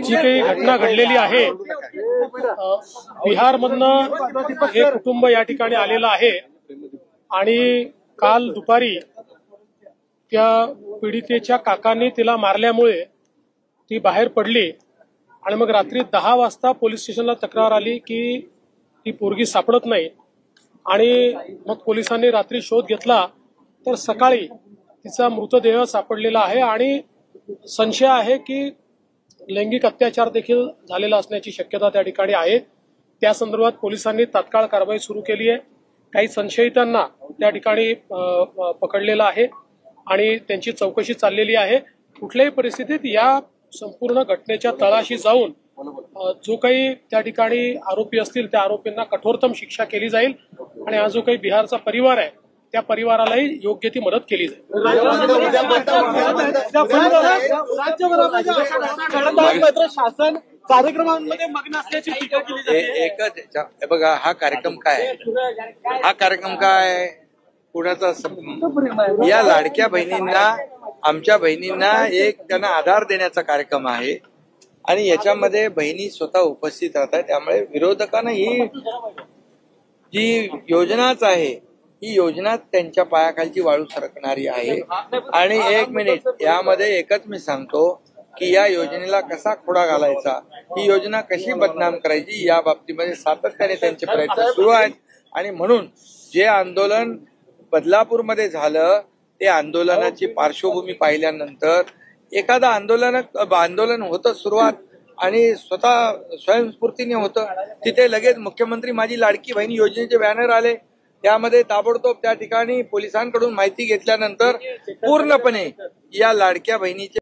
जी काही घटना घडलेली आहे, बिहारमधनं हे कुटुंब या ठिकाणी आलेलं आहे आणि काल दुपारी त्या पीडितेच्या काकांनी तिला मारल्यामुळे ती बाहेर पडली आणि मग रात्री 10 वाजता पोलीस स्टेशनला तक्रार आली की ती पोरगी सापडत नाही आणि मग पोलिसांनी रात्री शोध घेतला तर सकाळी तिचा मृतदेह सापडलेला आहे आणि संशय आहे की लैंगिक अत्याचार देखील झालेला असण्याची शक्यता त्या ठिकाणी आहे। त्या संदर्भात पोलिसांनी तात्काळ कारवाई सुरू केली आहे। काही संशयितांना त्या ठिकाणी पकडलेलं आहे आणि त्यांची चौकशी चाललेली आहे। कुठल्याही परिस्थितीत या संपूर्ण घटनेच्या तळाशी जाऊन जो काही त्या ठिकाणी आरोपी असतील त्या आरोपींना कठोरतम शिक्षा केली जाईल आणि हा जो काही बिहारचा परिवार आहे त्या परिवारालाही योग्य ती मदत केली जाईल। शासन कार्यक्रमांमध्ये मग्न असल्याची टीका केली जाते। एकच बघा, हा कार्यक्रम काय आहे? हा कार्यक्रम काय पुण्याचा या लाडक्या बहिणींना, आमच्या बहिणींना एक त्यांना आधार देण्याचा कार्यक्रम आहे आणि याच्यामध्ये बहिणी स्वतः उपस्थित राहतात। त्यामुळे विरोधकांना ही जी योजनाच आहे ही योजना त्यांच्या पायाखालची वाळू सरकणारी आहे। आणि एक मिनिट, यामध्ये एकच मी सांगतो की या योजनेला कसा खोडा घालायचा, ही योजना कशी बदनाम करायची या बाबतीमध्ये सातत्याने त्यांचे प्रयत्न सुरू आहेत। आणि म्हणून जे आंदोलन बदलापूरमध्ये झालं ते आंदोलनाची पार्श्वभूमी पाहिल्यानंतर एखादा आंदोलन होतं सुरुवात आणि स्वतः स्वयंस्फूर्तीने होतं, तिथे लगेच मुख्यमंत्री माझी लाडकी बहीण योजनेचे बॅनर आले। त्यामध्ये ताबडतोब त्या ठिकाणी पोलिसांकडून माहिती घेतल्यानंतर पूर्णपणे या लाडक्या बहिणीचे